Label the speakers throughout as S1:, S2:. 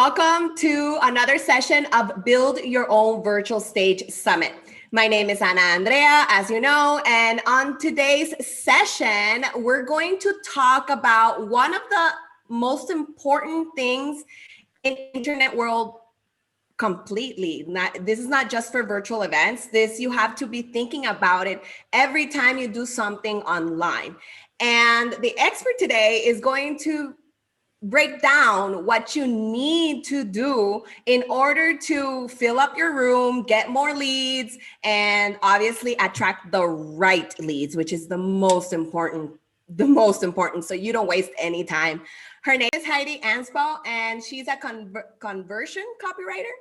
S1: Welcome to another session of Build Your Own Virtual Stage Summit. My name is Ana Andrea, as you know, and on today's session, we're going to talk about one of the most important things in the internet world completely. This is not just for virtual events. You have to be thinking about it every time you do something online. And the expert today is going to break down what you need to do in order to fill up your room, get more leads, and obviously attract the right leads, which is the most important, so you don't waste any time. Her name is Heidi, and she's a conversion copywriter.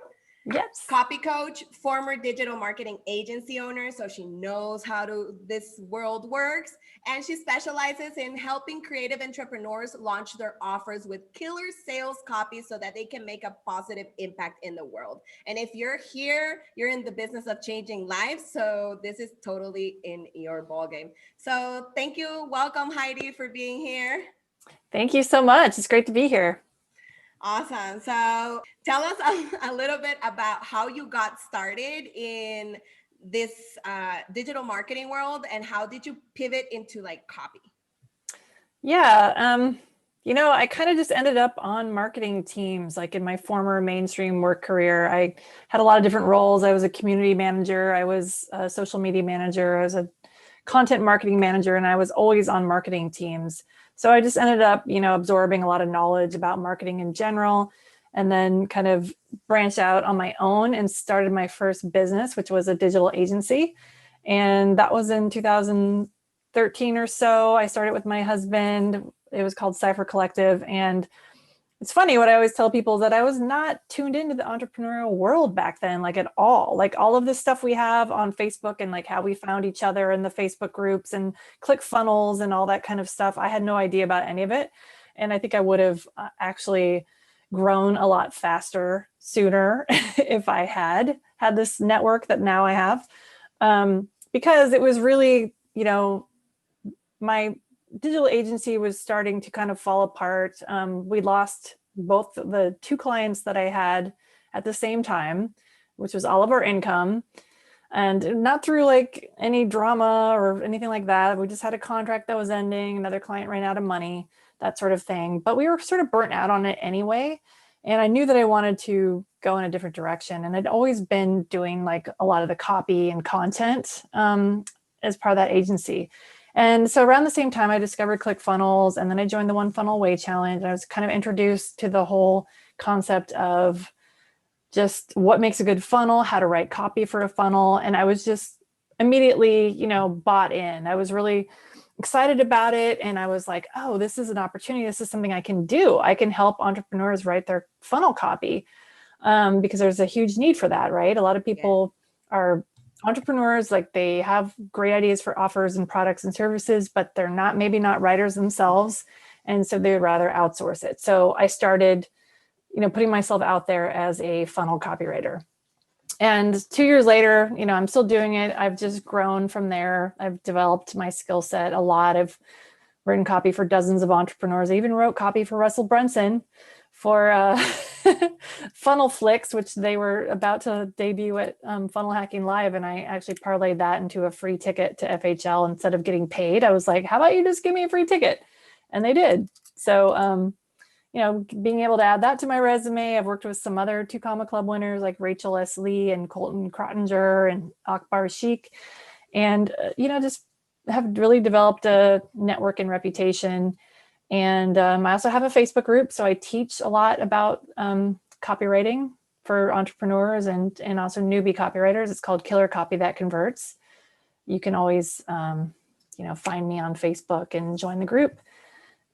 S2: Yes.
S1: Copy coach, former digital marketing agency owner, so she knows how this world works. And she specializes in helping creative entrepreneurs launch their offers with killer sales copy so that they can make a positive impact in the world. And if you're here, you're in the business of changing lives. So this is totally in your ballgame. So thank you. Welcome, Heidi, for being here.
S2: Thank you so much. It's great to be here.
S1: Awesome. So tell us a little bit about how you got started in this digital marketing world, and how did you pivot into like copy?
S2: Yeah, I kind of just ended up on marketing teams. Like in my former mainstream work career, I had a lot of different roles. I was a community manager, I was a social media manager, I was a content marketing manager, and I was always on marketing teams. So I just ended up, absorbing a lot of knowledge about marketing in general, and then kind of branched out on my own and started my first business, which was a digital agency. And that was in 2013 or so. I started with my husband. It was called Cypher Collective. And it's funny, what I always tell people is that I was not tuned into the entrepreneurial world back then, like at all. Like all of this stuff we have on Facebook and like how we found each other in the Facebook groups and click funnels and all that kind of stuff. I had no idea about any of it. And I think I would have actually grown a lot faster sooner if I had this network that now I have. Because it was really, my digital agency was starting to kind of fall apart. We lost both the two clients that I had at the same time, which was all of our income, and not through like any drama or anything like that. We just had a contract that was ending, another client ran out of money, that sort of thing. But we were sort of burnt out on it anyway. And I knew that I wanted to go in a different direction. And I'd always been doing like a lot of the copy and content as part of that agency. And so around the same time, I discovered ClickFunnels, and then I joined the One Funnel Away Challenge. I was kind of introduced to the whole concept of just what makes a good funnel, how to write copy for a funnel. And I was just immediately, bought in. I was really excited about it. And I was like, oh, this is an opportunity. This is something I can do. I can help entrepreneurs write their funnel copy because there's a huge need for that, right? A lot of people are entrepreneurs, like they have great ideas for offers and products and services, but they're maybe not writers themselves. And so they'd rather outsource it. So I started, putting myself out there as a funnel copywriter. And 2 years later, I'm still doing it. I've just grown from there. I've developed my skill set a lot. I've written copy for dozens of entrepreneurs. I even wrote copy for Russell Brunson for Funnel Flicks, which they were about to debut at Funnel Hacking Live. And I actually parlayed that into a free ticket to FHL instead of getting paid. I was like, how about you just give me a free ticket? And they did. So, being able to add that to my resume. I've worked with some other 2 Comma Club winners like Rachel S. Lee and Colton Crottinger and Akbar Sheikh. And, just have really developed a network and reputation. And I also have a Facebook group. So I teach a lot about copywriting for entrepreneurs and also newbie copywriters. It's called Killer Copy That Converts. You can always, find me on Facebook and join the group.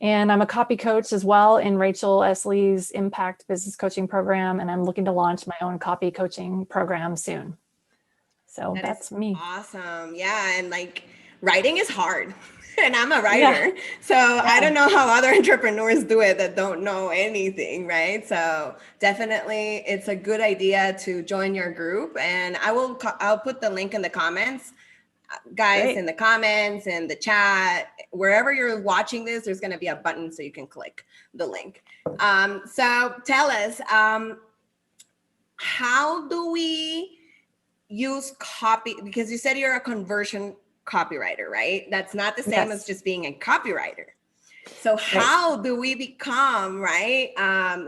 S2: And I'm a copy coach as well in Rachel S. Lee's Impact Business Coaching Program. And I'm looking to launch my own copy coaching program soon. So that's me.
S1: Awesome. Yeah. And like writing is hard. And I'm a writer. Yeah. So I don't know how other entrepreneurs do it that don't know anything, right? So definitely it's a good idea to join your group. And I'll put the link in the comments. Guys,
S2: Great.
S1: in the comments, in the chat, wherever you're watching this, there's going to be a button so you can click the link. So tell us, how do we use copy? Because you said you're a conversion copywriter, right? That's not the same as just being a copywriter. So how do we become, right,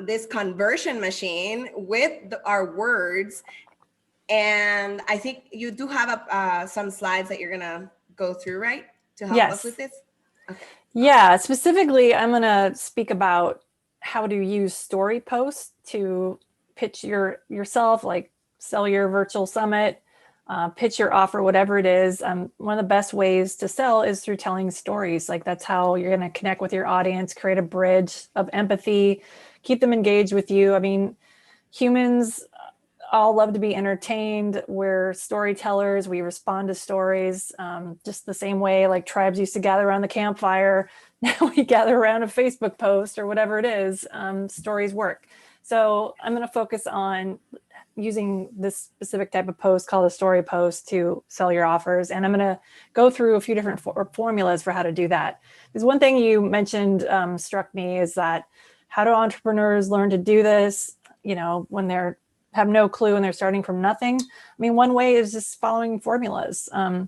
S1: this conversion machine with our words? And I think you do have some slides that you're going to go through, right, to help us with this?
S2: Okay. Yeah, specifically, I'm going to speak about how to use story posts to pitch yourself, like sell your virtual summit, pitch your offer, whatever it is. One of the best ways to sell is through telling stories. Like that's how you're going to connect with your audience, create a bridge of empathy, keep them engaged with you. I mean, humans all love to be entertained. We're storytellers. We respond to stories just the same way like tribes used to gather around the campfire. Now we gather around a Facebook post or whatever it is. Stories work. So I'm going to focus on using this specific type of post called a story post to sell your offers. And I'm going to go through a few different formulas for how to do that. Because one thing you mentioned struck me is that how do entrepreneurs learn to do this, you know, when they're have no clue and they're starting from nothing? I mean, one way is just following formulas that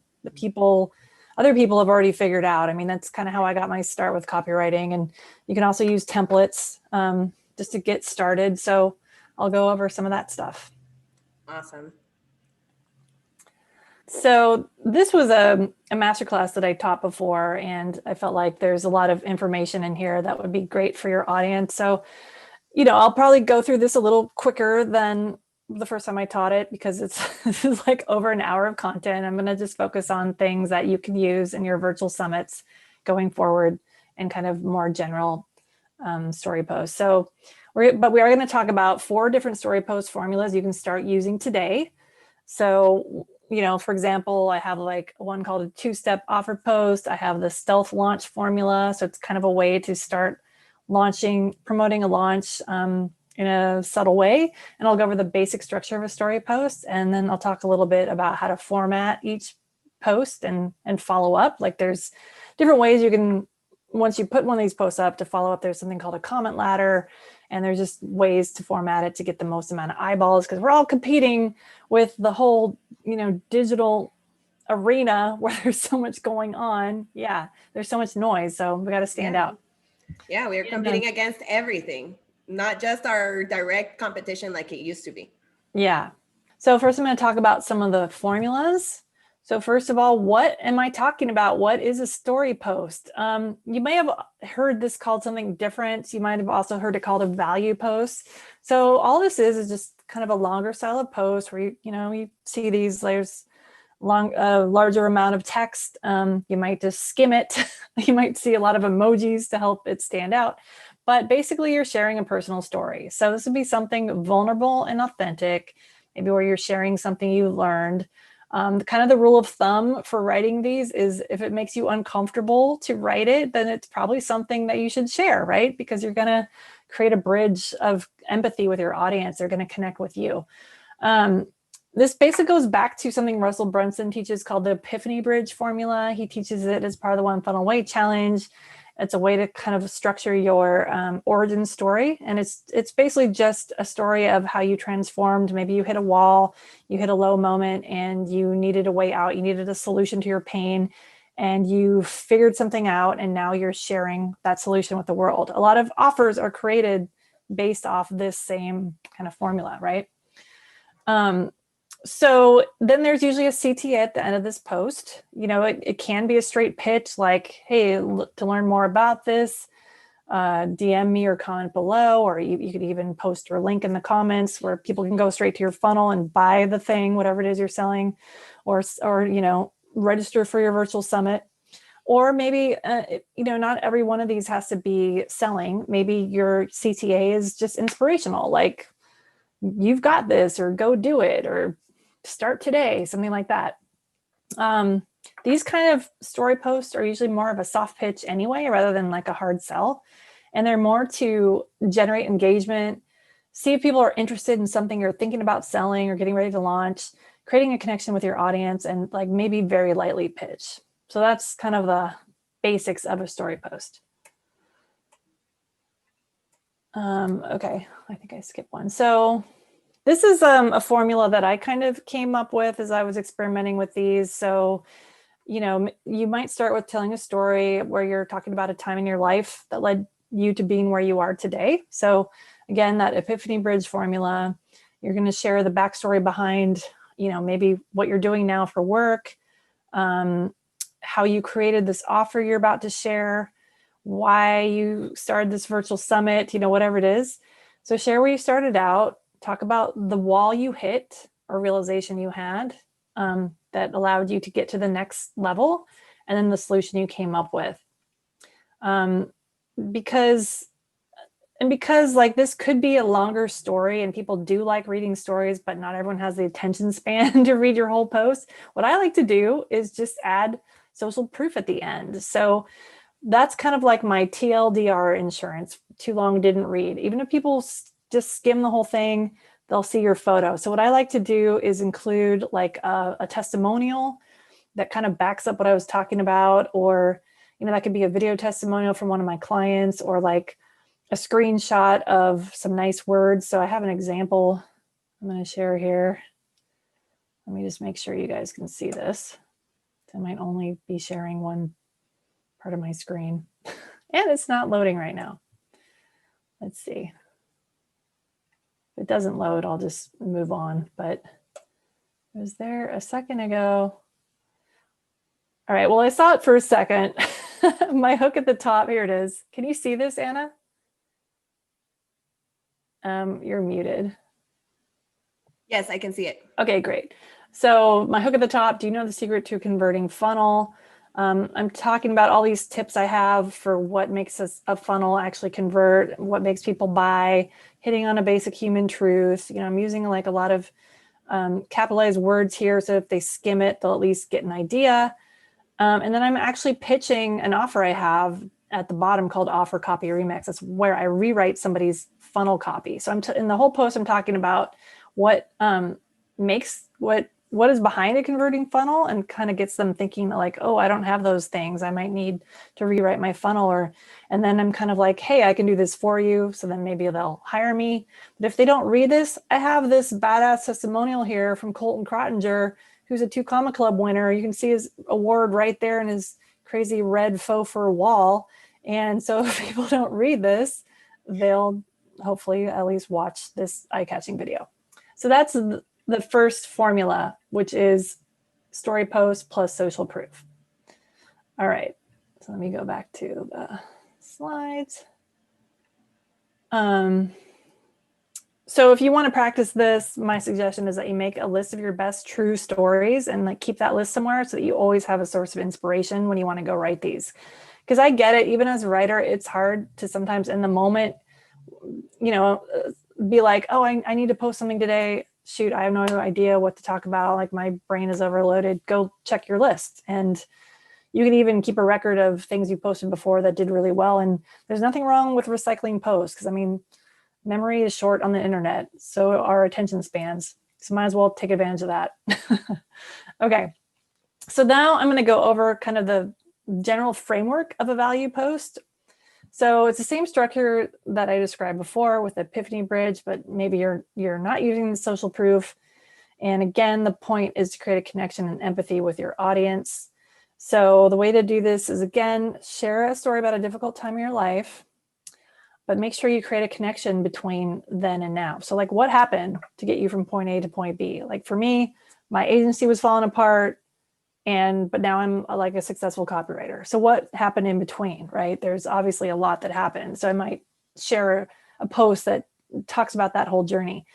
S2: other people have already figured out. I mean, that's kind of how I got my start with copywriting. And you can also use templates just to get started. So I'll go over some of that stuff.
S1: Awesome.
S2: So this was a masterclass that I taught before, and I felt like there's a lot of information in here that would be great for your audience. So, you know, I'll probably go through this a little quicker than the first time I taught it because this is like over an hour of content. I'm going to just focus on things that you can use in your virtual summits going forward and kind of more general story posts. So, we are going to talk about 4 different story post formulas you can start using today. So, you know, for example, I have like one called a 2-step offer post. I have the stealth launch formula. So it's kind of a way to start promoting a launch in a subtle way. And I'll go over the basic structure of a story post. And then I'll talk a little bit about how to format each post and follow up. Like there's different ways you can, once you put one of these posts up, to follow up, there's something called a comment ladder. And there's just ways to format it to get the most amount of eyeballs, because we're all competing with the whole, you know, digital arena where there's so much going on. Yeah, there's so much noise. So we got to stand out.
S1: Yeah, we are competing against everything, not just our direct competition like it used to be.
S2: Yeah. So first I'm going to talk about some of the formulas. So first of all, what am I talking about? What is a story post? You may have heard this called something different. You might have also heard it called a value post. So all this is just kind of a longer style of post where you see these layers, larger amount of text. You might just skim it. You might see a lot of emojis to help it stand out. But basically, you're sharing a personal story. So this would be something vulnerable and authentic, maybe where you're sharing something you learned. Kind of the rule of thumb for writing these is if it makes you uncomfortable to write it, then it's probably something that you should share, right? Because you're going to create a bridge of empathy with your audience. They're going to connect with you. This basically goes back to something Russell Brunson teaches called the Epiphany Bridge formula. He teaches it as part of the One Funnel Away challenge. It's a way to kind of structure your origin story. And it's basically just a story of how you transformed. Maybe you hit a wall, you hit a low moment, and you needed a way out. You needed a solution to your pain, and you figured something out, and now you're sharing that solution with the world. A lot of offers are created based off this same kind of formula, right? So then there's usually a CTA at the end of this post. You know, it can be a straight pitch like, hey, to learn more about this, DM me or comment below, or you could even post your link in the comments where people can go straight to your funnel and buy the thing, whatever it is you're selling, or register for your virtual summit. Or maybe, not every one of these has to be selling. Maybe your CTA is just inspirational, like you've got this, or go do it, or start today, something like that. These kind of story posts are usually more of a soft pitch anyway, rather than like a hard sell. And they're more to generate engagement, see if people are interested in something you're thinking about selling or getting ready to launch, creating a connection with your audience, and like maybe very lightly pitch. So that's kind of the basics of a story post. Okay, I think I skipped one. So this is a formula that I kind of came up with as I was experimenting with these. So, you know, you might start with telling a story where you're talking about a time in your life that led you to being where you are today. So again, that epiphany bridge formula, you're going to share the backstory behind, you know, maybe what you're doing now for work, how you created this offer you're about to share, why you started this virtual summit, you know, whatever it is. So share where you started out, talk about the wall you hit or realization you had that allowed you to get to the next level, and then the solution you came up with. Because like this could be a longer story and people do like reading stories, but not everyone has the attention span to read your whole post. What I like to do is just add social proof at the end. So that's kind of like my TLDR insurance, too long didn't read. Even if people just skim the whole thing, they'll see your photo. So what I like to do is include like a testimonial that kind of backs up what I was talking about, or, you know, that could be a video testimonial from one of my clients, or like a screenshot of some nice words. So I have an example I'm going to share here. Let me just make sure you guys can see this. I might only be sharing one part of my screen and it's not loading right now. Let's see. If it doesn't load, I'll just move on, but it was there a second ago. All right, well, I saw it for a second. My hook at the top, here it is. Can you see this, Anna? You're muted.
S1: Yes, I can see it.
S2: Okay, great. So my hook at the top, do you know the secret to a converting funnel? I'm talking about all these tips I have for what makes a funnel actually convert, what makes people buy, hitting on a basic human truth. You know, I'm using like a lot of capitalized words here, so if they skim it, they'll at least get an idea. And then I'm actually pitching an offer I have at the bottom called Offer Copy Remix. That's where I rewrite somebody's funnel copy. So in the whole post, I'm talking about what makes what is behind a converting funnel, and kind of gets them thinking like, oh, I don't have those things. I might need to rewrite my funnel. And then I'm kind of like, hey, I can do this for you. So then maybe they'll hire me. But if they don't read this, I have this badass testimonial here from Colton Crottinger, who's a 2 Comma Club winner. You can see his award right there in his crazy red faux fur wall. And so if people don't read this, they'll hopefully at least watch this eye-catching video. So that's the first formula, which is story post plus social proof. All right, so let me go back to the slides. So if you want to practice this, my suggestion is that you make a list of your best true stories and like keep that list somewhere so that you always have a source of inspiration when you want to go write these. Because I get it, even as a writer, it's hard to sometimes in the moment, you know, be like, oh, I need to post something today. Shoot, I have no idea what to talk about. Like my brain is overloaded. Go check your list. And you can even keep a record of things you posted before that did really well. And there's nothing wrong with recycling posts, because I mean, memory is short on the internet. So are attention spans. So might as well take advantage of that. Okay. So now I'm going to go over kind of the general framework of a value post. So it's the same structure that I described before with the epiphany bridge, but maybe you're not using the social proof. And again, the point is to create a connection and empathy with your audience. So the way to do this is, again, share a story about a difficult time in your life, but make sure you create a connection between then and now. So like, what happened to get you from point A to point B? Like for me, my agency was falling apart, but now I'm like a successful copywriter. So what happened in between, right? There's obviously a lot that happened. So I might share a post that talks about that whole journey.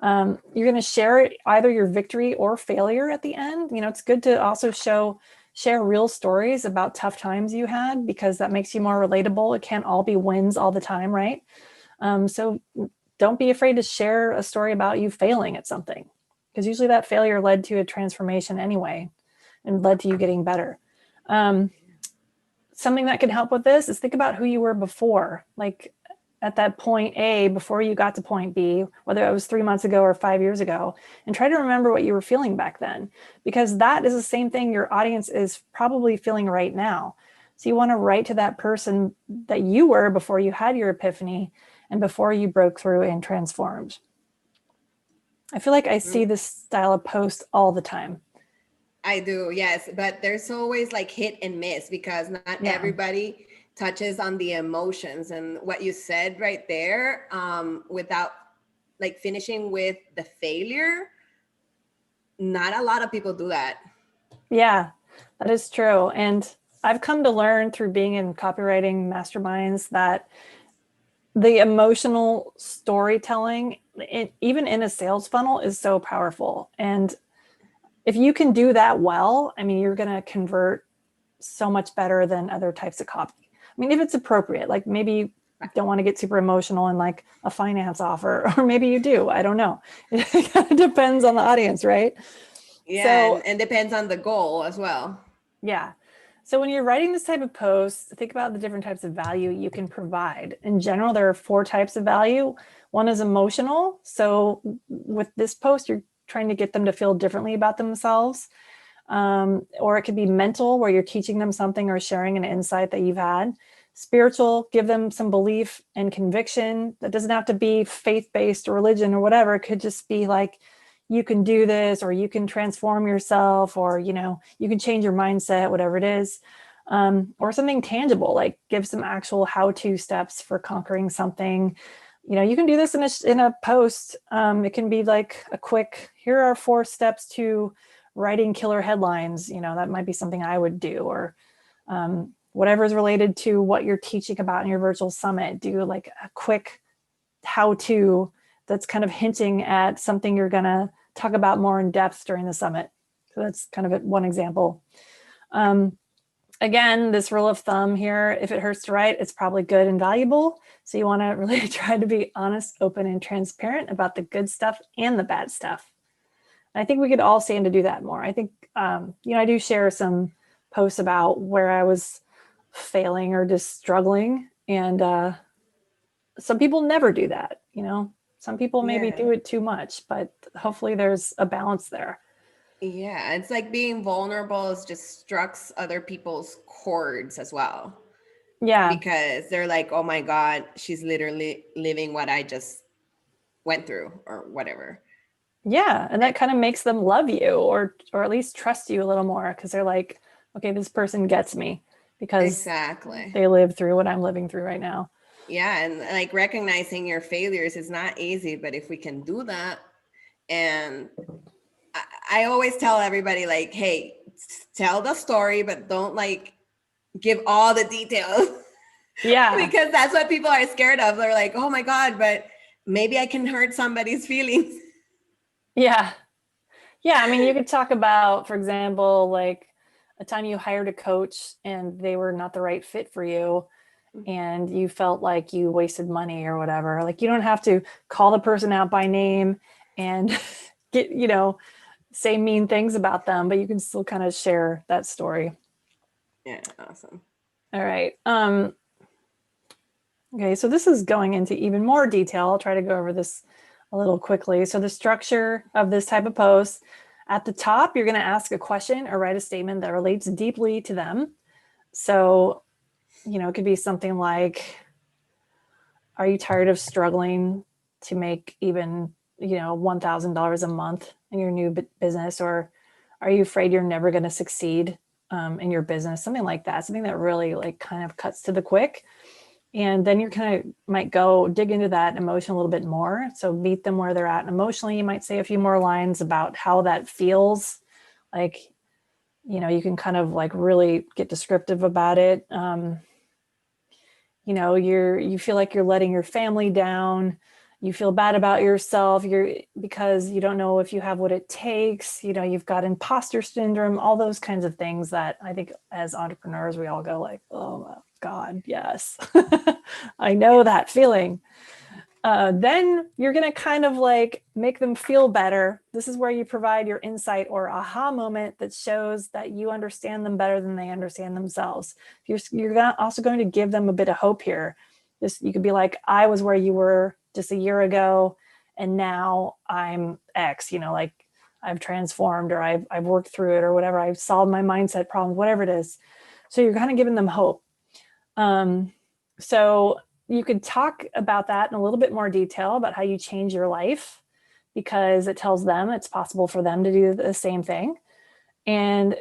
S2: You're going to share either your victory or failure at the end. You know, it's good to also share real stories about tough times you had, because that makes you more relatable. It can't all be wins all the time, right? So don't be afraid to share a story about you failing at something, because usually that failure led to a transformation anyway, and led to you getting better. Something that can help with this is think about who you were before. Like, at that point A before you got to point B, whether it was 3 months ago or 5 years ago, and try to remember what you were feeling back then, because that is the same thing your audience is probably feeling right now. So you want to write to that person that you were before you had your epiphany and before you broke through and transformed. I feel like I see this style of post all the time.
S1: I do, yes, but there's always like hit and miss because not everybody touches on the emotions. And what you said right there, without like finishing with the failure, not a lot of people do that.
S2: Yeah, that is true. And I've come to learn through being in copywriting masterminds that the emotional storytelling, even in a sales funnel, is so powerful. And if you can do that well, I mean, you're going to convert so much better than other types of copy. I mean, if it's appropriate, like maybe you don't want to get super emotional in like a finance offer, or maybe you do. I don't know. It kind of depends on the audience, right?
S1: Yeah,
S2: So,
S1: and depends on the goal as well.
S2: yeah. So when you're writing this type of post, think about the different types of value you can provide. In general, there are 4 types of value. One is emotional. So with this post, you're trying to get them to feel differently about themselves. Or it could be mental, where you're teaching them something or sharing an insight that you've had. Spiritual, give them some belief and conviction. That doesn't have to be faith-based or religion or whatever. It could just be like, you can do this, or you can transform yourself, or, you know, you can change your mindset, whatever it is. Or something tangible, like give some actual how-to steps for conquering something. You know, you can do this in a post. It can be like a quick, here are 4 steps to writing killer headlines. You know, that might be something I would do, or whatever is related to what you're teaching about in your virtual summit. Do like a quick how-to that's kind of hinting at something you're going to talk about more in depth during the summit. So that's kind of one example. Again, this rule of thumb here, if it hurts to write, it's probably good and valuable. So you want to really try to be honest, open, and transparent about the good stuff and the bad stuff. I think we could all stand to do that more. I think, you know, I do share some posts about where I was failing or just struggling. And some people never do that. You know, some people maybe do it too much, but hopefully there's a balance there.
S1: Yeah, it's like being vulnerable is just strikes other people's chords as well.
S2: Yeah.
S1: Because they're like, oh my God, she's literally living what I just went through or whatever.
S2: Yeah. And that kind of makes them love you, or at least trust you a little more, because they're like, okay, this person gets me because they live through what I'm living through right now.
S1: Yeah. And like recognizing your failures is not easy, but if we can do that, and I always tell everybody, like, hey, tell the story, but don't like give all the details.
S2: Yeah.
S1: Because that's what people are scared of. They're like, oh my God, but maybe I can hurt somebody's feelings.
S2: Yeah. Yeah. I mean, you could talk about, for example, like a time you hired a coach and they were not the right fit for you, and you felt like you wasted money or whatever. Like, you don't have to call the person out by name and get, you know, say mean things about them, but you can still kind of share that story.
S1: Yeah, awesome.
S2: All right. Okay, so this is going into even more detail. I'll try to go over this a little quickly. So the structure of this type of post, at the top, you're going to ask a question or write a statement that relates deeply to them. So, you know, it could be something like, are you tired of struggling to make even, you know, $1,000 a month in your new business? Or are you afraid you're never going to succeed in your business? Something like that, something that really like kind of cuts to the quick. And then you're kind of might go dig into that emotion a little bit more. So meet them where they're at. And emotionally, you might say a few more lines about how that feels. Like, you know, you can kind of like really get descriptive about it. You know, you feel like you're letting your family down. You feel bad about yourself. Because you don't know if you have what it takes. You know, you've got imposter syndrome, all those kinds of things that I think as entrepreneurs, we all go like, oh God, yes, I know that feeling. Then you're going to kind of like make them feel better. This is where you provide your insight or aha moment that shows that you understand them better than they understand themselves. You're also going to give them a bit of hope here. Just, you could be like, I was where you were just a year ago, and now I'm X, like I've transformed, or I've worked through it, or whatever. I've solved my mindset problem, whatever it is. So you're kind of giving them hope. So you could talk about that in a little bit more detail about how you change your life, because it tells them it's possible for them to do the same thing. And,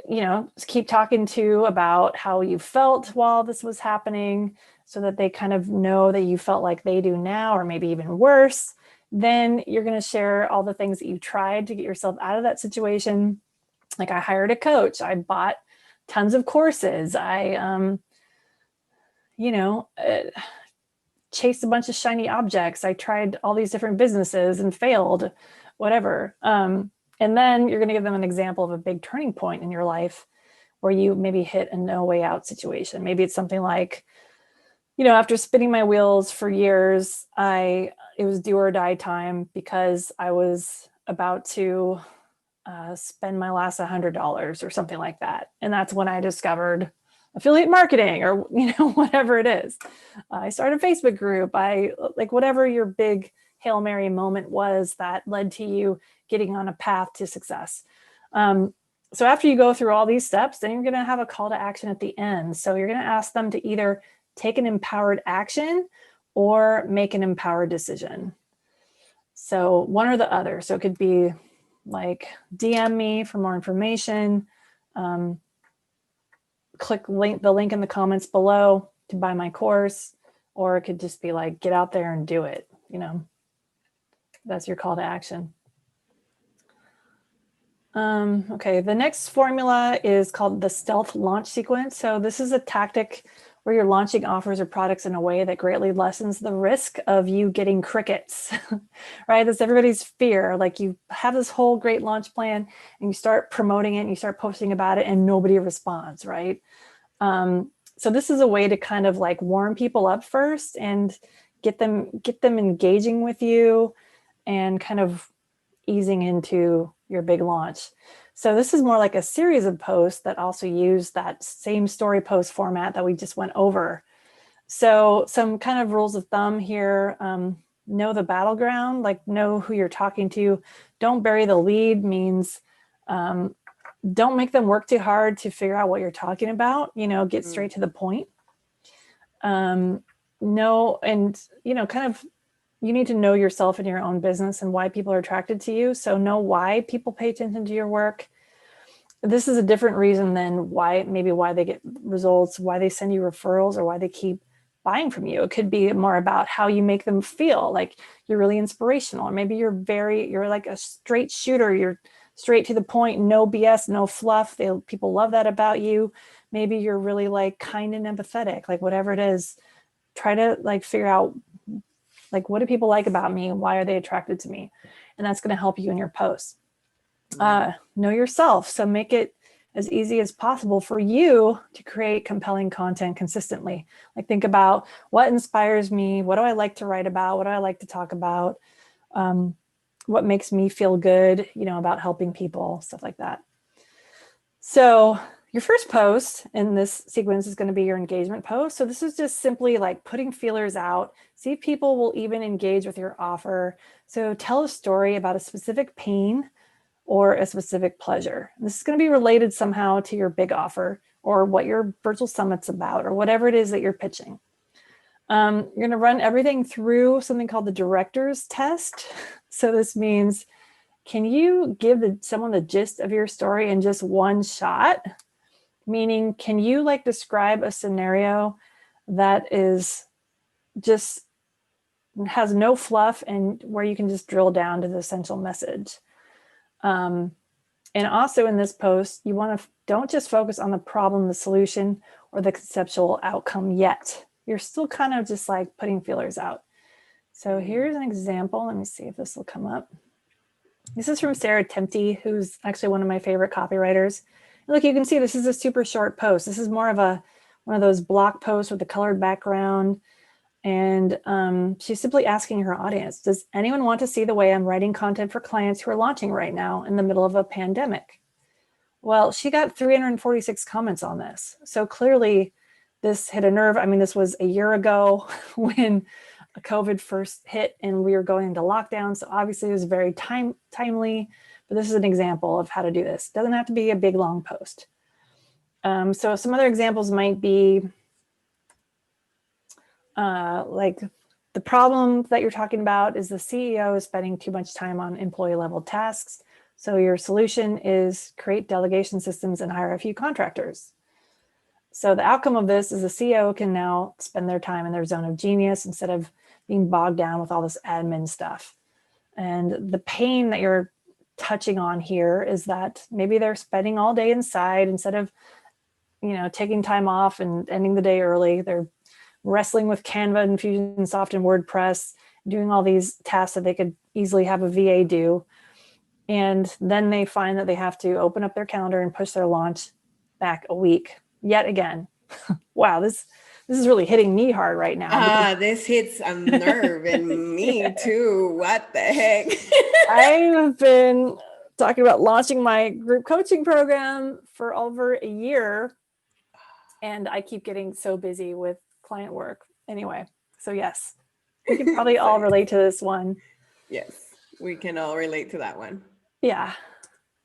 S2: keep talking to about how you felt while this was happening, so that they kind of know that you felt like they do now, or maybe even worse. Then you're going to share all the things that you tried to get yourself out of that situation. Like, I hired a coach, I bought tons of courses, I, chased a bunch of shiny objects, I tried all these different businesses and failed, whatever. And then you're going to give them an example of a big turning point in your life where you maybe hit a no way out situation. Maybe it's something like, after spinning my wheels for years, it was do or die time, because I was about to spend my last $100 or something like that. And that's when I discovered affiliate marketing, or, whatever it is. I started a Facebook group. Whatever your big Hail Mary moment was that led to you getting on a path to success. So after you go through all these steps, then you're going to have a call to action at the end. So you're going to ask them to either take an empowered action or make an empowered decision. So one or the other. So it could be like, DM me for more information, click the link in the comments below to buy my course, or it could just be like, get out there and do it. That's your call to action. Okay, the next formula is called the stealth launch sequence. So this is a tactic where you're launching offers or products in a way that greatly lessens the risk of you getting crickets, right? That's everybody's fear. Like, you have this whole great launch plan and you start promoting it and you start posting about it and nobody responds, right? So this is a way to kind of like warm people up first and get them engaging with you and kind of easing into your big launch. So this is more like a series of posts that also use that same story post format that we just went over. So some kind of rules of thumb here: know the battleground, like know who you're talking to. Don't bury the lead means don't make them work too hard to figure out what you're talking about. Get straight to the point. You need to know yourself and your own business and why people are attracted to you. So know why people pay attention to your work. This is a different reason than why they get results, why they send you referrals, or why they keep buying from you. It could be more about how you make them feel like you're really inspirational, or maybe you're like a straight shooter. You're straight to the point, no BS, no fluff. People love that about you. Maybe you're really like kind and empathetic, like whatever it is. Try to like figure out, like, what do people like about me? Why are they attracted to me? And that's going to help you in your posts. Know yourself. So make it as easy as possible for you to create compelling content consistently. Like, think about what inspires me. What do I like to write about? What do I like to talk about? What makes me feel good, about helping people, stuff like that. So your first post in this sequence is going to be your engagement post. So this is just simply like putting feelers out, see if people will even engage with your offer. So tell a story about a specific pain or a specific pleasure. This is going to be related somehow to your big offer or what your virtual summit's about, or whatever it is that you're pitching. You're going to run everything through something called the director's test. So this means, can you give someone the gist of your story in just one shot? Meaning, can you like describe a scenario that is just has no fluff and where you can just drill down to the essential message? And also in this post, you want to don't just focus on the problem, the solution, or the conceptual outcome yet. You're still kind of just like putting feelers out. So here's an example. Let me see if this will come up. This is from Sarah Tempty, who's actually one of my favorite copywriters. And look, you can see this is a super short post. This is more of one of those block posts with a colored background. And she's simply asking her audience, does anyone want to see the way I'm writing content for clients who are launching right now in the middle of a pandemic? Well, she got 346 comments on this. So clearly This hit a nerve. I mean, this was a year ago when COVID first hit and we were going into lockdown. So obviously it was very timely, but this is an example of how to do this. Doesn't have to be a big, long post. So some other examples might be like the problem that you're talking about is the CEO is spending too much time on employee level tasks. So your solution is create delegation systems and hire a few contractors. So the outcome of this is the CEO can now spend their time in their zone of genius instead of being bogged down with all this admin stuff. And the pain that you're touching on here is that maybe they're spending all day inside instead of, taking time off and ending the day early. They're wrestling with Canva, Infusionsoft, and WordPress, doing all these tasks that they could easily have a VA do. And then they find that they have to open up their calendar and push their launch back a week yet again. Wow, this is really hitting me hard right now.
S1: This hits a nerve in me too. What the heck?
S2: I've been talking about launching my group coaching program for over a year, and I keep getting so busy with client work. Anyway, so yes, we can probably all relate to this one.
S1: Yes, we can all relate to that one.
S2: Yeah.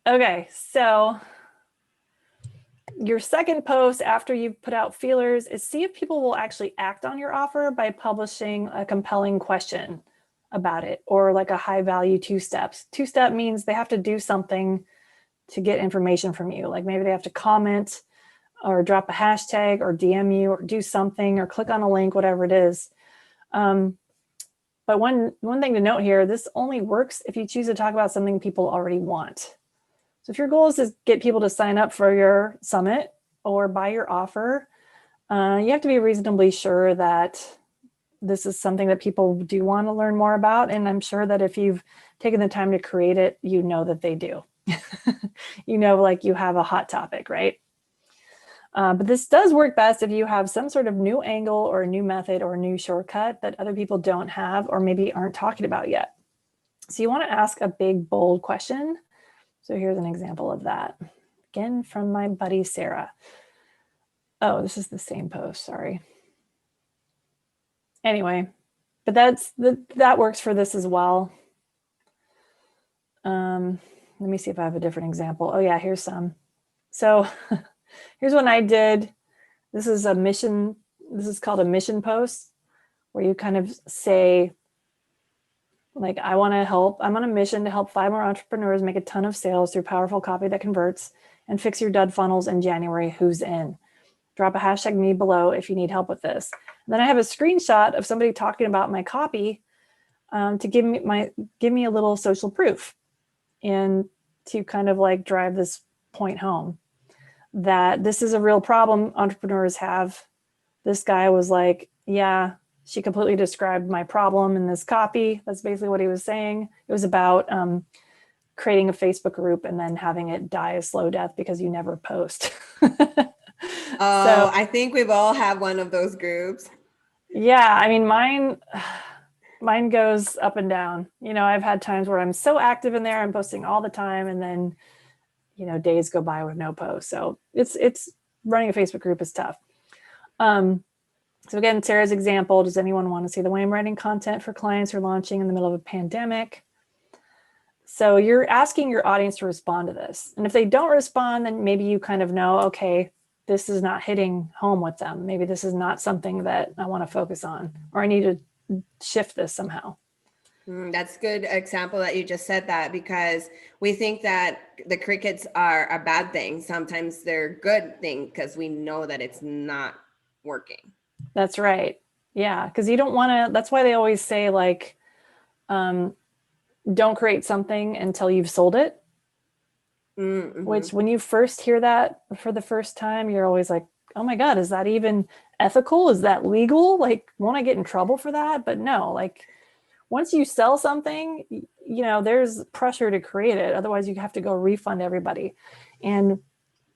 S2: Okay, so your second post after you've put out feelers is see if people will actually act on your offer by publishing a compelling question about it, or like a high value 2 steps. 2-step means they have to do something to get information from you. Like maybe they have to comment or drop a hashtag or DM you or do something or click on a link, whatever it is. But one thing to note here, this only works if you choose to talk about something people already want. So if your goal is to get people to sign up for your summit or buy your offer, you have to be reasonably sure that this is something that people do want to learn more about. And I'm sure that if you've taken the time to create it, you know that they do. Like you have a hot topic, right? But this does work best if you have some sort of new angle or a new method or a new shortcut that other people don't have or maybe aren't talking about yet. So you want to ask a big, bold question. So here's an example of that. Again, from my buddy, Sarah. Oh, this is the same post, sorry. Anyway, but that works for this as well. Let me see if I have a different example. Oh yeah, here's some. So here's one I did. This is called a mission post, where you kind of say, like, I'm on a mission to help 5 more entrepreneurs make a ton of sales through powerful copy that converts and fix your dud funnels in January. Who's in? Drop a hashtag me below if you need help with this. And then I have a screenshot of somebody talking about my copy to give me a little social proof and to kind of like drive this point home that this is a real problem entrepreneurs have. This guy was like, yeah, she completely described my problem in this copy. That's basically what he was saying. It was about creating a Facebook group and then having it die a slow death because you never post.
S1: So I think we've all had one of those groups.
S2: Yeah, I mean, mine goes up and down. I've had times where I'm so active in there, I'm posting all the time, and then, days go by with no post. So it's running a Facebook group is tough. So again, Sarah's example, does anyone want to see the way I'm writing content for clients who are launching in the middle of a pandemic? So you're asking your audience to respond to this. And if they don't respond, then maybe you kind of know, okay, this is not hitting home with them. Maybe this is not something that I want to focus on, or I need to shift this somehow.
S1: That's a good example that you just said that, because we think that the crickets are a bad thing. Sometimes they're a good thing because we know that it's not working.
S2: That's right. Yeah, because you don't want to, that's why they always say like, don't create something until you've sold it. Mm-hmm. Which when you first hear that for the first time, you're always like, oh my God, is that even ethical? Is that legal? Like, won't I get in trouble for that? But no, like once you sell something, there's pressure to create it. Otherwise you have to go refund everybody. And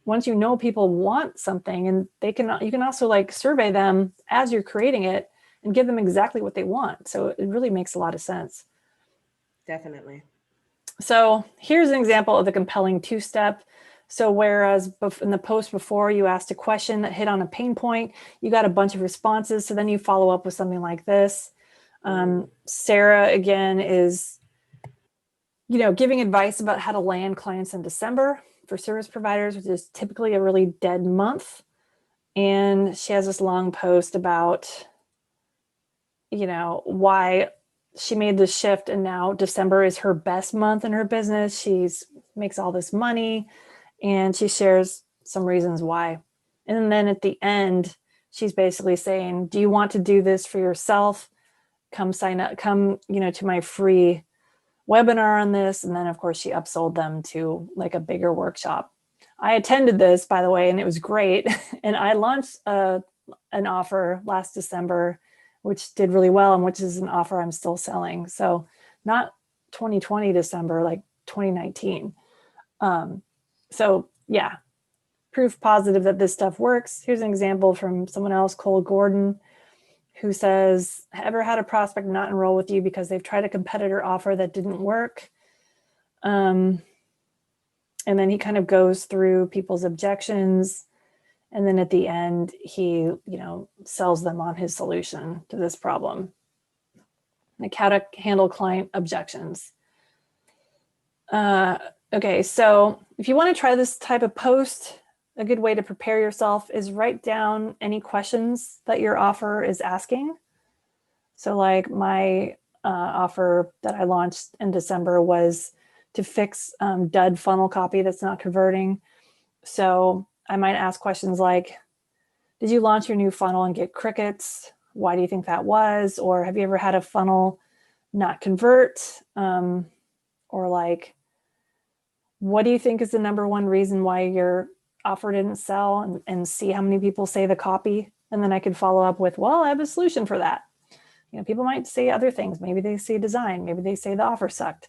S2: once people want something, and you can also like survey them as you're creating it and give them exactly what they want. So it really makes a lot of sense.
S1: Definitely.
S2: So here's an example of the compelling 2-step. So whereas in the post before you asked a question that hit on a pain point, you got a bunch of responses. So then you follow up with something like this. Sarah, again, is, giving advice about how to land clients in December for service providers, which is typically a really dead month. And she has this long post about, why she made this shift and now December is her best month in her business. She's makes all this money and she shares some reasons why. And then at the end, she's basically saying, do you want to do this for yourself? Come sign up, to my free webinar on this. And then of course she upsold them to like a bigger workshop. I attended this, by the way, and it was great. And I launched an offer last December, which did really well, and which is an offer I'm still selling. So not 2020 December, like 2019. So yeah, proof positive that this stuff works. Here's an example from someone else, Cole Gordon, who says, ever had a prospect not enroll with you because they've tried a competitor offer that didn't work? And then he kind of goes through people's objections. And then at the end, he, sells them on his solution to this problem. Like how to handle client objections. Okay, so if you want to try this type of post, a good way to prepare yourself is write down any questions that your offer is asking. So like my offer that I launched in December was to fix dud funnel copy that's not converting. So I might ask questions like, did you launch your new funnel and get crickets? Why do you think that was? Or have you ever had a funnel not convert? Or like, what do you think is the number one reason why your offer didn't sell? And see how many people say the copy. And then I could follow up with, well, I have a solution for that. People might say other things. Maybe they say design. Maybe they say the offer sucked.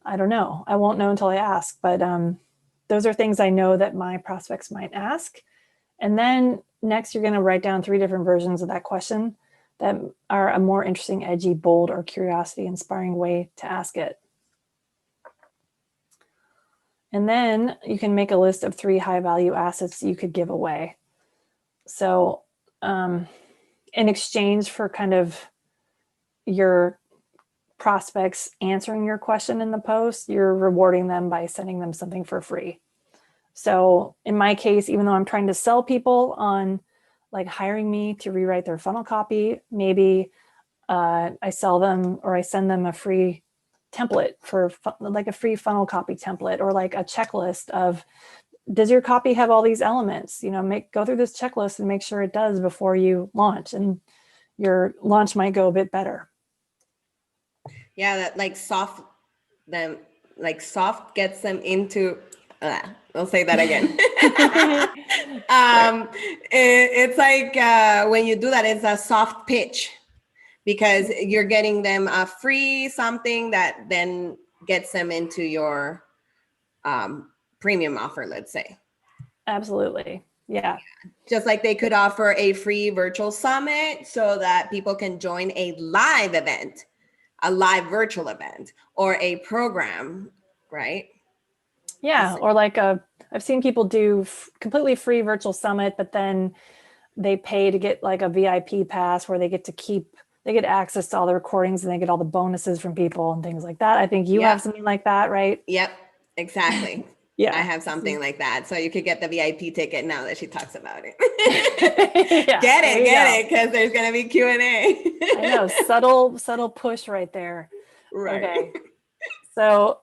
S2: I don't know. I won't know until I ask. But those are things I know that my prospects might ask. And then next, you're going to write down 3 different versions of that question that are a more interesting, edgy, bold, or curiosity inspiring way to ask it. And then you can make a list of 3 high value assets you could give away. So in exchange for kind of your prospects answering your question in the post, you're rewarding them by sending them something for free. So in my case, even though I'm trying to sell people on like hiring me to rewrite their funnel copy, maybe I sell them or I send them a free template for like a free funnel copy template, or like a checklist of, does your copy have all these elements? Go through this checklist and make sure it does before you launch, and your launch might go a bit better.
S1: Yeah, that soft gets them into, I'll say that again. It's like when you do that, it's a soft pitch, because you're getting them a free something that then gets them into your premium offer, let's say.
S2: Absolutely. Yeah.
S1: Just like they could offer a free virtual summit so that people can join a live event, a live virtual event, or a program, right?
S2: Yeah. Or like I've seen people do completely free virtual summit, but then they pay to get like a VIP pass where they get access to all the recordings and they get all the bonuses from people and things like that. I think you have something like that, right?
S1: Yep, exactly.
S2: Yeah.
S1: I have something like that. So you could get the VIP ticket now that she talks about it. Get it, because there's going to be Q&A.
S2: I know, subtle push right there.
S1: Right.
S2: Okay. So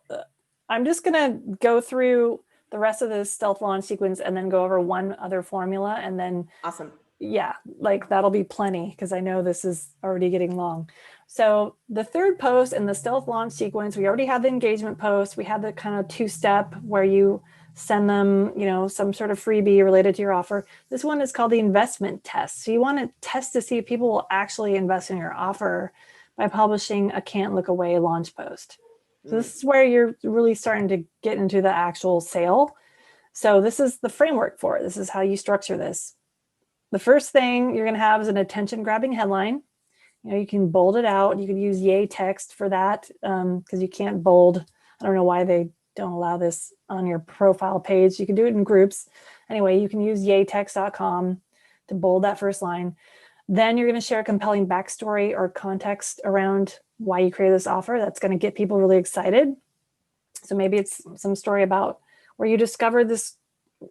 S2: I'm just going to go through the rest of this stealth launch sequence and then go over one other formula, and then
S1: awesome.
S2: Yeah, like that'll be plenty, because I know this is already getting long. So the third post in the stealth launch sequence, we already had the engagement post. We had the kind of 2-step where you send them, some sort of freebie related to your offer. This one is called the investment test. So you want to test to see if people will actually invest in your offer by publishing a can't look away launch post. So this is where you're really starting to get into the actual sale. So this is the framework for it. This is how you structure this. The first thing you're going to have is an attention grabbing headline. You can bold it out. You could use yay text for that, because you can't bold. I don't know why they don't allow this on your profile page. You can do it in groups. Anyway, you can use yaytext.com to bold that first line. Then you're going to share a compelling backstory or context around why you created this offer. That's going to get people really excited. So maybe it's some story about where you discovered this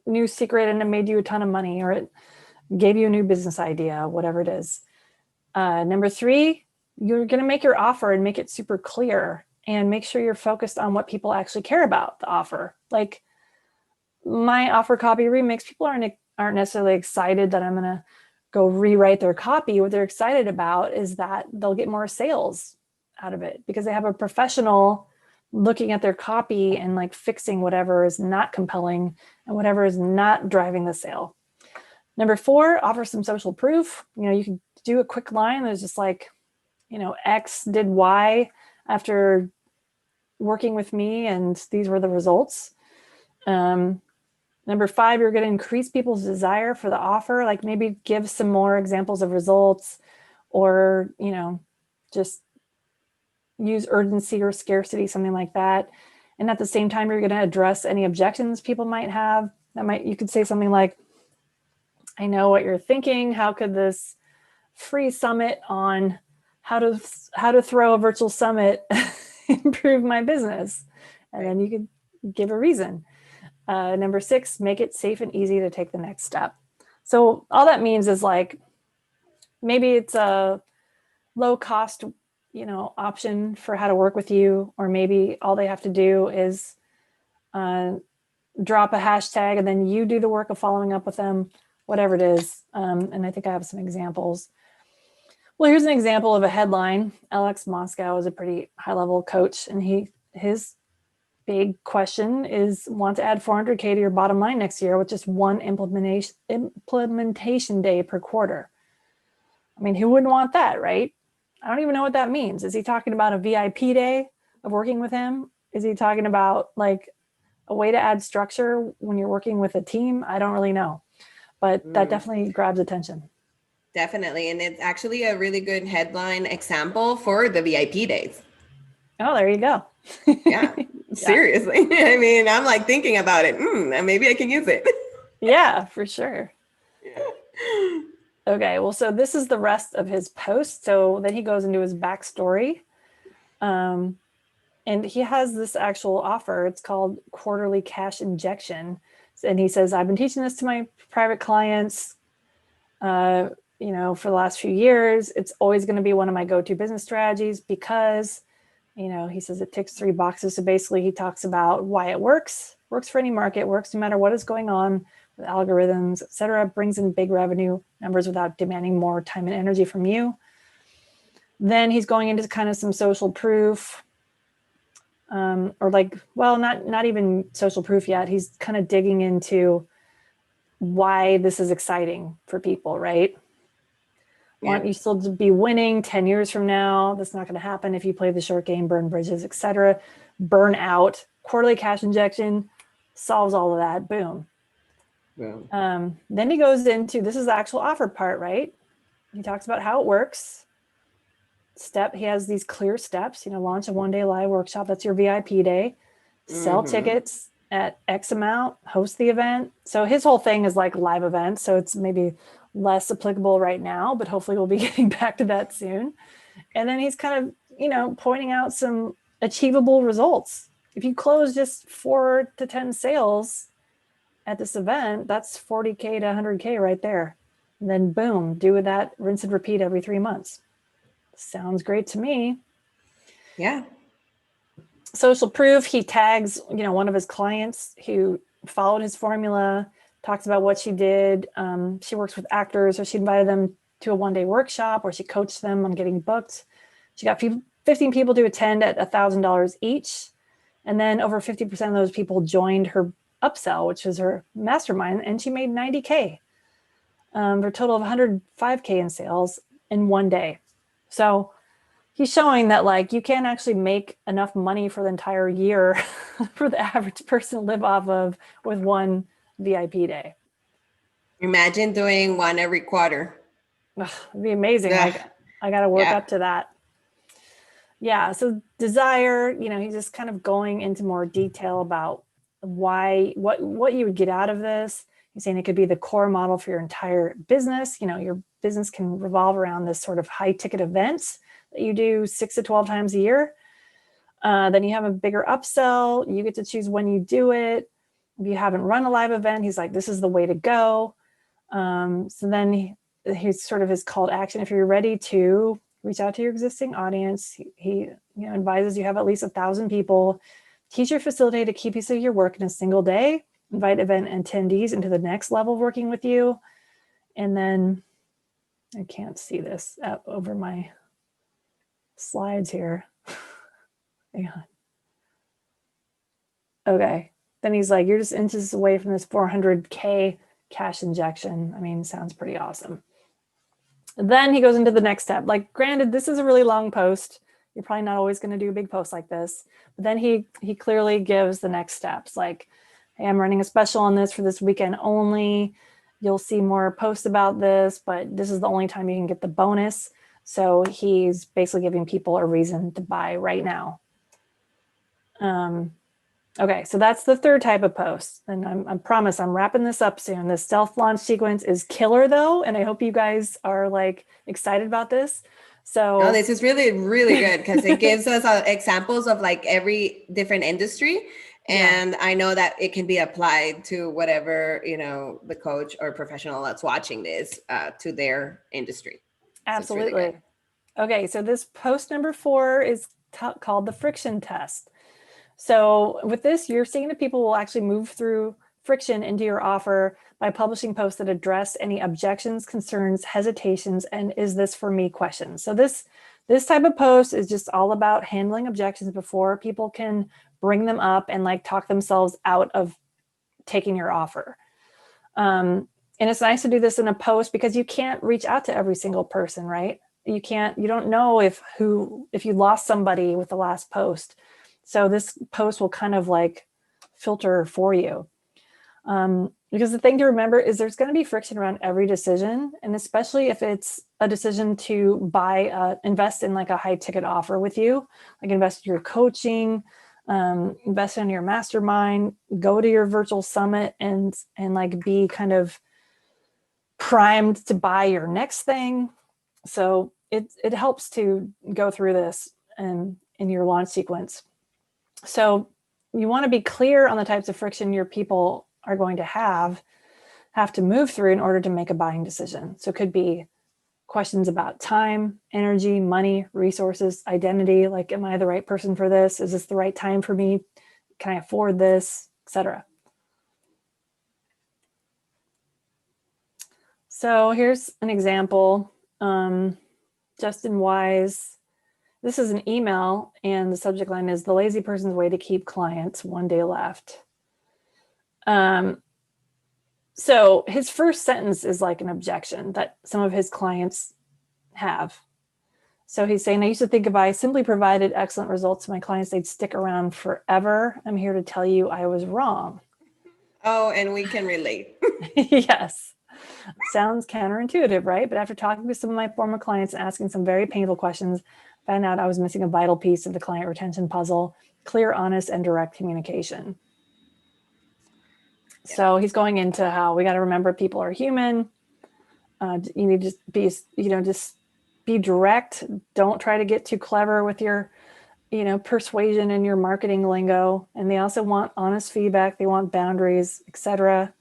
S2: new secret and it made you a ton of money, or it gave you a new business idea, whatever it is. Number 3, you're going to make your offer and make it super clear and make sure you're focused on what people actually care about the offer. Like my offer copy remix, people aren't necessarily excited that I'm going to go rewrite their copy. What they're excited about is that they'll get more sales out of it because they have a professional looking at their copy and like fixing whatever is not compelling and whatever is not driving the sale. Number 4, offer some social proof. You can do a quick line that's just like, X did Y after working with me and these were the results. Number 5, you're going to increase people's desire for the offer, like maybe give some more examples of results or, just use urgency or scarcity, something like that. And at the same time, you're going to address any objections people might have. You could say something like, I know what you're thinking. How could this free summit on how to throw a virtual summit improve my business? And then you could give a reason. Number 6, make it safe and easy to take the next step. So all that means is like, maybe it's a low cost, option for how to work with you, or maybe all they have to do is drop a hashtag and then you do the work of following up with them, whatever it is. And I think I have some examples. Well, here's an example of a headline. Alex Moscow is a pretty high level coach, and his big question is want to add 400K to your bottom line next year with just one implementation day per quarter. I mean, who wouldn't want that, right? I don't even know what that means. Is he talking about a VIP day of working with him? Is he talking about like a way to add structure when you're working with a team? I don't really know, but that definitely grabs attention.
S1: Definitely. And it's actually a really good headline example for the VIP days.
S2: Oh, there you go.
S1: Yeah. Seriously. I mean, I'm like thinking about it. Maybe I can use it.
S2: Yeah, for sure.
S1: Yeah.
S2: Okay, well, so this is the rest of his post. So then he goes into his backstory. And he has this actual offer. It's called quarterly cash injection. And he says, I've been teaching this to my private clients, for the last few years. It's always going to be one of my go-to business strategies because he says it ticks 3 boxes. So basically he talks about why it works for any market, works no matter what is going on with algorithms, et cetera, brings in big revenue numbers without demanding more time and energy from you. Then he's going into kind of some social proof, not even social proof yet. He's kind of digging into why this is exciting for people, right?
S1: Yeah.
S2: Want you still to be winning 10 years from now. That's not going to happen if you play the short game, burn bridges, etc. Burn out. Quarterly cash injection solves all of that. Boom.
S1: Yeah.
S2: Then he goes into, this is the actual offer part, right? He talks about how it works. He has these clear steps, launch a 1-day live workshop. That's your VIP day. Sell tickets at X amount, host the event. So his whole thing is like live events. So it's maybe less applicable right now, but hopefully we'll be getting back to that soon. And then he's kind of, pointing out some achievable results. If you close just 4 to 10 sales at this event, that's 40K to 100K right there. And then boom, do that, rinse and repeat every 3 months. Sounds great to me.
S1: Yeah.
S2: Social proof, he tags, one of his clients who followed his formula, talks about what she did. She works with actors, so she invited them to a 1-day workshop where she coached them on getting booked. She got 15 people to attend at $1,000 each. And then over 50% of those people joined her upsell, which is her mastermind, and she made 90K for a total of 105K in sales in 1 day. So he's showing that you can actually make enough money for the entire year for the average person to live off of with one VIP day.
S1: Imagine doing one every quarter.
S2: Ugh, it'd be amazing. I got to work up to that. Yeah. So desire, he's just kind of going into more detail about what you would get out of this. He's saying it could be the core model for your entire business. Your business can revolve around this sort of high ticket events that you do 6 to 12 times a year. Then you have a bigger upsell. You get to choose when you do it. If you haven't run a live event, he's like, this is the way to go. So then he's sort of his call to action. If you're ready to reach out to your existing audience, he advises you have at least 1,000 people. Teach your facilitator to key piece of your work in a single day. Invite event attendees into the next level of working with you. And then I can't see this over my slides here. Hang on. Okay. Then he's like, you're just inches away from this 400K cash injection. I mean, sounds pretty awesome. Then he goes into the next step. Like, granted, this is a really long post. You're probably not always going to do a big post like this. But then he clearly gives the next steps. Like, hey, I'm running a special on this for this weekend only. You'll see more posts about this, but this is the only time you can get the bonus. So he's basically giving people a reason to buy right now. Okay, so that's the third type of post. And I promise I'm wrapping this up soon. The self-launch sequence is killer though. And I hope you guys are like excited about this. So
S1: no, this is really, really good because it gives us examples of like every different industry. And I know that it can be applied to whatever, the coach or professional that's watching this to their industry.
S2: Absolutely.
S1: So really
S2: okay, so this post number 4 is called the friction test. So with this, you're seeing that people will actually move through friction into your offer by publishing posts that address any objections, concerns, hesitations, and is this for me questions. So this type of post is just all about handling objections before people can bring them up and like talk themselves out of taking your offer. And it's nice to do this in a post because you can't reach out to every single person, right? You don't know if you lost somebody with the last post. So this post will kind of like filter for you. Because the thing to remember is there's going to be friction around every decision. And especially if it's a decision to invest in like a high ticket offer with you, like invest in your coaching, invest in your mastermind, go to your virtual summit and like be kind of primed to buy your next thing. So it helps to go through this in your launch sequence. So you want to be clear on the types of friction your people are going to have to move through in order to make a buying decision. So it could be questions about time, energy, money, resources, identity. Like, am I the right person for this? Is this the right time for me? Can I afford this, etc.? So here's an example. Justin Wise. This is an email and the subject line is the lazy person's way to keep clients, 1 day left. So his first sentence is like an objection that some of his clients have. So he's saying, I used to think if I simply provided excellent results to my clients, they'd stick around forever. I'm here to tell you I was wrong.
S1: Oh, and we can relate.
S2: Yes. Sounds counterintuitive, right? But after talking with some of my former clients and asking some very painful questions, I found out I was missing a vital piece of the client retention puzzle: clear, honest, and direct communication. Yeah. So he's going into how we got to remember people are human. You need to just be direct. Don't try to get too clever with your, persuasion and your marketing lingo. And they also want honest feedback. They want boundaries, etc.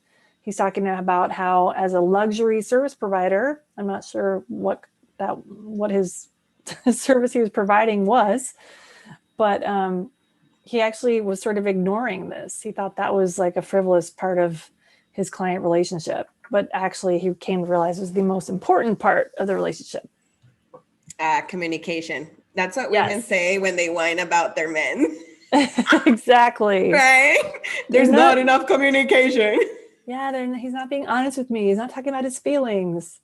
S2: He's talking about how, as a luxury service provider, I'm not sure what his service he was providing was, but he actually was sort of ignoring this. He thought that was like a frivolous part of his client relationship, but actually he came to realize it was the most important part of the relationship.
S1: Communication. That's what women say when they whine about their men.
S2: Exactly.
S1: Right? There's not enough communication.
S2: Yeah, he's not being honest with me. He's not talking about his feelings.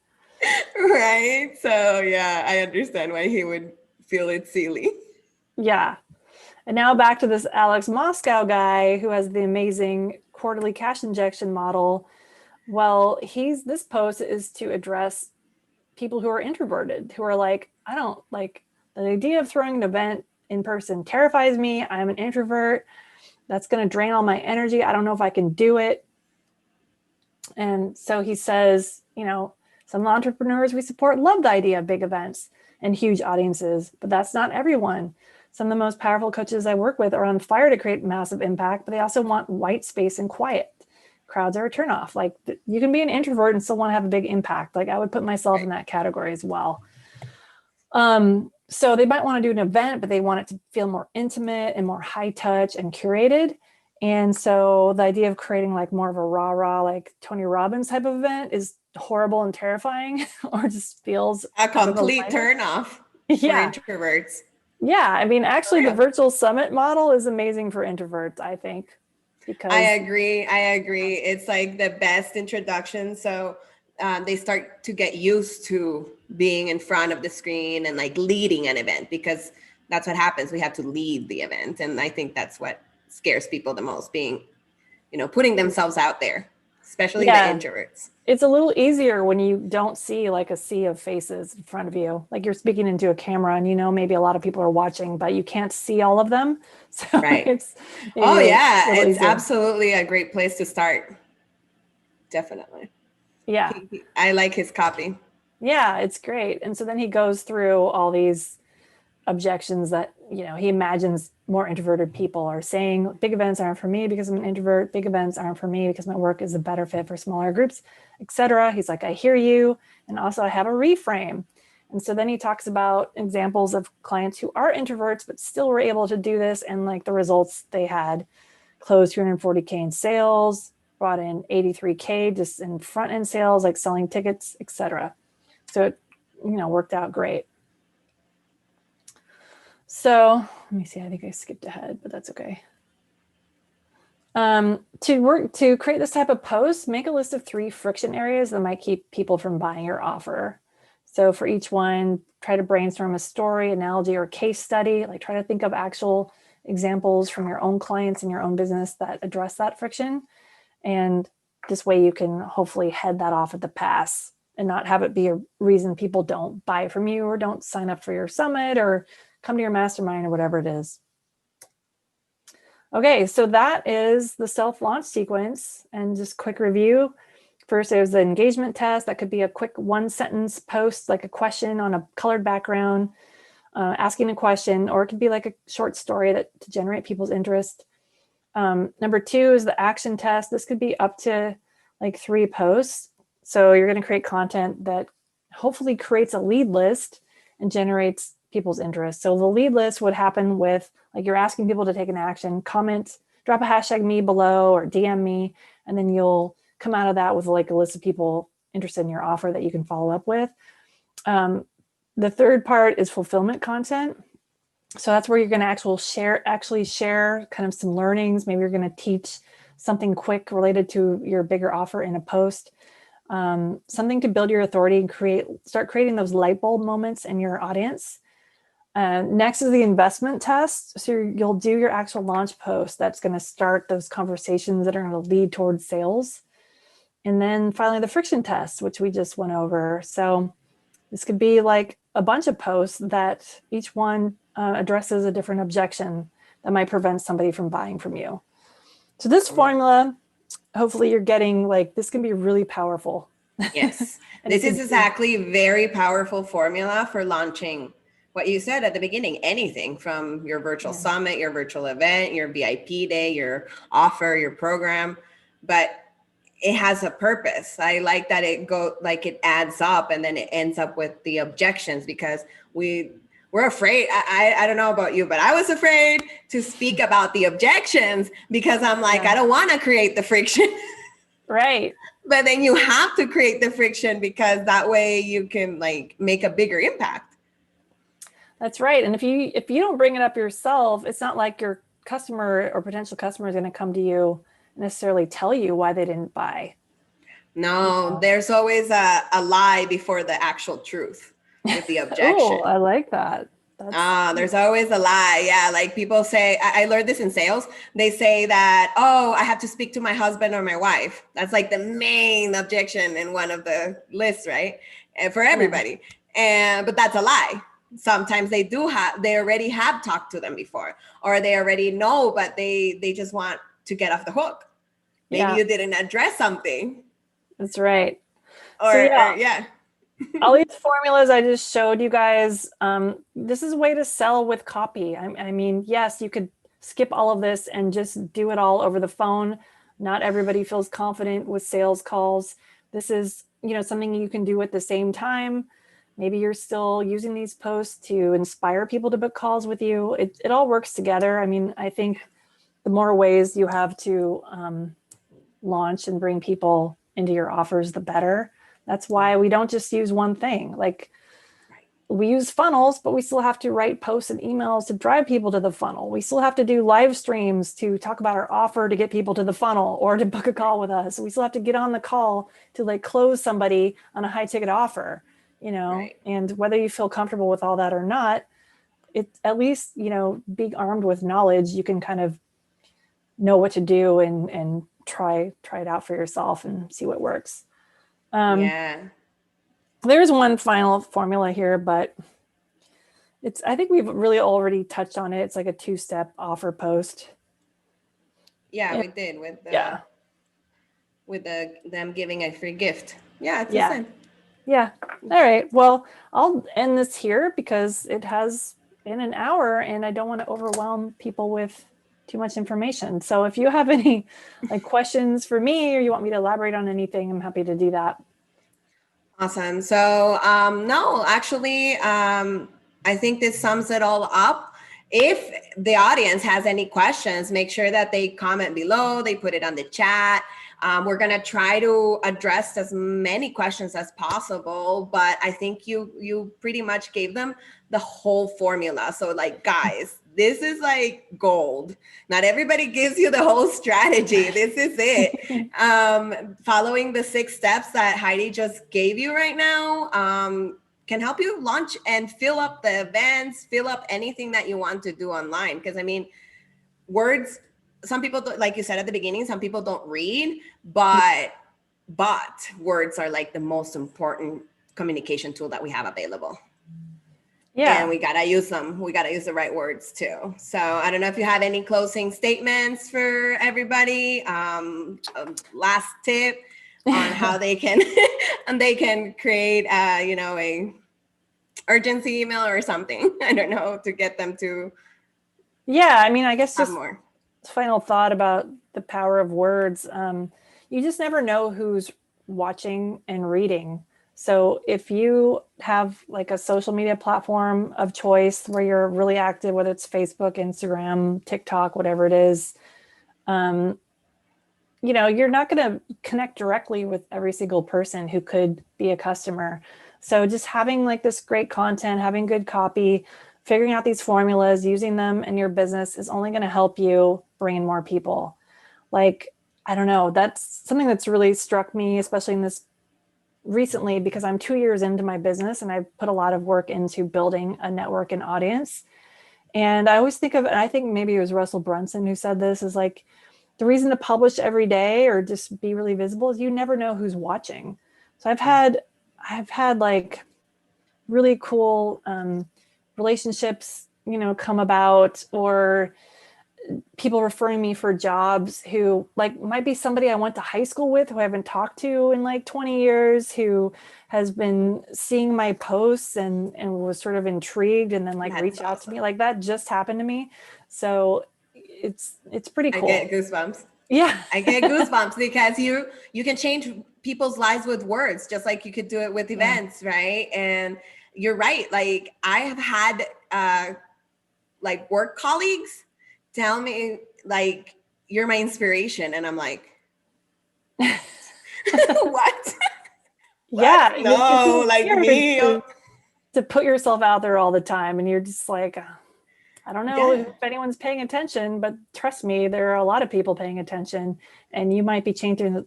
S1: Right? So yeah, I understand why he would feel it silly.
S2: Yeah. And now back to this Alex Moscow guy who has the amazing quarterly cash injection model. Well, this post is to address people who are introverted, who are like, I don't like The idea of throwing an event in person terrifies me. I'm an introvert. That's going to drain all my energy. I don't know if I can do it. And so he says, some entrepreneurs we support love the idea of big events and huge audiences, but that's not everyone. Some of the most powerful coaches I work with are on fire to create massive impact, but they also want white space and quiet. Crowds are a turnoff. Like, you can be an introvert and still want to have a big impact. Like, I would put myself in that category as well. So they might want to do an event, but they want it to feel more intimate and more high touch and curated. And so the idea of creating like more of a rah-rah, like Tony Robbins type of event is horrible and terrifying, or just feels
S1: a complete turnoff for introverts.
S2: Yeah. I mean, actually the virtual summit model is amazing for introverts, I think. Because
S1: I agree. It's like the best introduction. So they start to get used to being in front of the screen and like leading an event, because that's what happens. We have to lead the event. And I think that's what scares people the most, being, putting themselves out there, especially the introverts.
S2: It's a little easier when you don't see like a sea of faces in front of you. Like, you're speaking into a camera and maybe a lot of people are watching, but you can't see all of them. So it's
S1: absolutely a great place to start. Definitely.
S2: Yeah.
S1: I like his copy.
S2: Yeah, it's great. And so then he goes through all these objections that, he imagines more introverted people are saying. Big events aren't for me because I'm an introvert. Big events aren't for me because my work is a better fit for smaller groups, etc. He's like, I hear you. And also I have a reframe. And so then he talks about examples of clients who are introverts, but still were able to do this. And like the results they had: closed 240K in sales, brought in 83K just in front end sales, like selling tickets, etc. So it, worked out great. So let me see, I think I skipped ahead, but that's okay. To create this type of post, make a list of 3 friction areas that might keep people from buying your offer. So for each one, try to brainstorm a story, analogy, or case study. Like, try to think of actual examples from your own clients and your own business that address that friction. And this way you can hopefully head that off at the pass and not have it be a reason people don't buy from you or don't sign up for your summit or come to your mastermind or whatever it is. Okay, so that is the self-launch sequence. And just quick review. First, there's the engagement test. That could be a quick 1-sentence post, like a question on a colored background, asking a question, or it could be like a short story to generate people's interest. Number 2 is the action test. This could be up to like 3 posts. So you're going to create content that hopefully creates a lead list and generates people's interest. So the lead list would happen with, like, you're asking people to take an action, comment, drop a hashtag me below or DM me, and then you'll come out of that with like a list of people interested in your offer that you can follow up with. The third part is fulfillment content. So that's where you're going to actually share kind of some learnings. Maybe you're going to teach something quick related to your bigger offer in a post. Something to build your authority and start creating those light bulb moments in your audience. Next is the investment test. So you'll do your actual launch post that's going to start those conversations that are going to lead towards sales. And then finally, the friction test, which we just went over. So this could be like a bunch of posts that each one addresses a different objection that might prevent somebody from buying from you. So this formula, hopefully you're getting, like, this can be really powerful.
S1: Yes, this is exactly very powerful formula for launching what you said at the beginning, anything from your virtual summit, your virtual event, your VIP day, your offer, your program, but it has a purpose. I like that it adds up and then it ends up with the objections, because we're afraid. I don't know about you, but I was afraid to speak about the objections because I'm like, I don't want to create the friction.
S2: Right.
S1: But then you have to create the friction, because that way you can like make a bigger impact.
S2: That's right. And if you don't bring it up yourself, it's not like your customer or potential customer is going to come to you and necessarily tell you why they didn't buy.
S1: No, there's always a lie before the actual truth with the objection.
S2: Oh, I like that.
S1: There's always a lie. Yeah. Like people say, I learned this in sales. They say that, I have to speak to my husband or my wife. That's like the main objection in one of the lists, right? And for everybody. But that's a lie. sometimes they already have talked to them before, or they already know, but they just want to get off the hook. Maybe you didn't address something.
S2: That's right.
S1: Or yeah.
S2: All these formulas I just showed you guys, this is a way to sell with copy. I mean, yes, you could skip all of this and just do it all over the phone. Not everybody feels confident with sales calls. This is, something you can do at the same time. Maybe you're still using these posts to inspire people to book calls with you. It all works together. I mean, I think the more ways you have to launch and bring people into your offers, the better. That's why we don't just use one thing. Like, we use funnels, but we still have to write posts and emails to drive people to the funnel. We still have to do live streams to talk about our offer to get people to the funnel or to book a call with us. We still have to get on the call to like close somebody on a high ticket offer, and whether you feel comfortable with all that or not, it at least, being armed with knowledge, you can kind of know what to do and try it out for yourself and see what works. There's one final formula here, but I think we've really already touched on it. It's like a 2-step offer post.
S1: Yeah, we did with them giving a free gift. Yeah, it's the same.
S2: Yeah. All right. Well, I'll end this here because it has been an hour and I don't want to overwhelm people with too much information. So if you have any questions for me or you want me to elaborate on anything, I'm happy to do that.
S1: Awesome. So no, actually, I think this sums it all up. If the audience has any questions, make sure that they comment below, they put it on the chat. We're going to try to address as many questions as possible, but I think you pretty much gave them the whole formula. So guys, this is like gold. Not everybody gives you the whole strategy. This is it. Following the 6 steps that Heidi just gave you right now can help you launch and fill up the events, fill up anything that you want to do online. Because I mean, words, some people, like you said at the beginning, some people don't read, but words are like the most important communication tool that we have available. Yeah. And we got to use them. We got to use the right words too. So I don't know if you have any closing statements for everybody. Last tip on how they can, and they can create, a urgency email or something. I don't know, to get them to.
S2: Yeah. I mean, I guess just
S1: more.
S2: Final thought about the power of words. You just never know who's watching and reading. So if you have like a social media platform of choice where you're really active, whether it's Facebook, Instagram, TikTok, whatever it is, you're not going to connect directly with every single person who could be a customer. So just having like this great content, having good copy, figuring out these formulas, using them in your business is only going to help you bring in more people. I don't know, that's something that's really struck me, especially in this recently, because I'm 2 years into my business and I've put a lot of work into building a network and audience. And I always think of, and I think maybe it was Russell Brunson who said this, is like, the reason to publish every day or just be really visible is you never know who's watching. So I've had like really cool relationships, come about, or people referring me for jobs who might be somebody I went to high school with who I haven't talked to in 20 years, who has been seeing my posts and was sort of intrigued and then reached out to me. That just happened to me. So it's pretty cool.
S1: I get goosebumps.
S2: Yeah.
S1: I get goosebumps because you can change people's lives with words, just like you could do it with events, right? And you're right. I have had work colleagues tell me you're my inspiration, and I'm like, what?
S2: Yeah.
S1: No, me.
S2: To put yourself out there all the time, and you're just like, I don't know if anyone's paying attention, but trust me, there are a lot of people paying attention, and you might be changing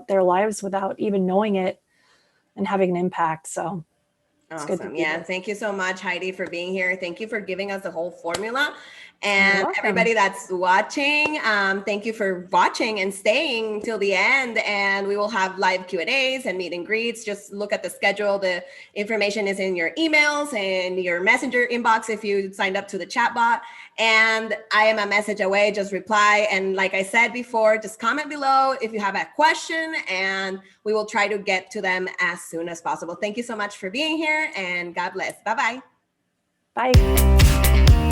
S2: their lives without even knowing it and having an impact. So It's good to
S1: Awesome.
S2: be
S1: Yeah.
S2: here.
S1: Thank you so much, Heidi, for being here. Thank you for giving us the whole formula.
S2: You're
S1: And
S2: welcome.
S1: everybody that's watching, thank you for watching and staying till the end. And we will have live Q&As and meet and greets. Just look at the schedule. The information is in your emails and your messenger inbox if you signed up to the chat bot. And I am a message away. Just reply. And like I said before, just comment below if you have a question, and we will try to get to them as soon as possible. Thank you so much for being here, and God bless. Bye-bye.
S2: Bye.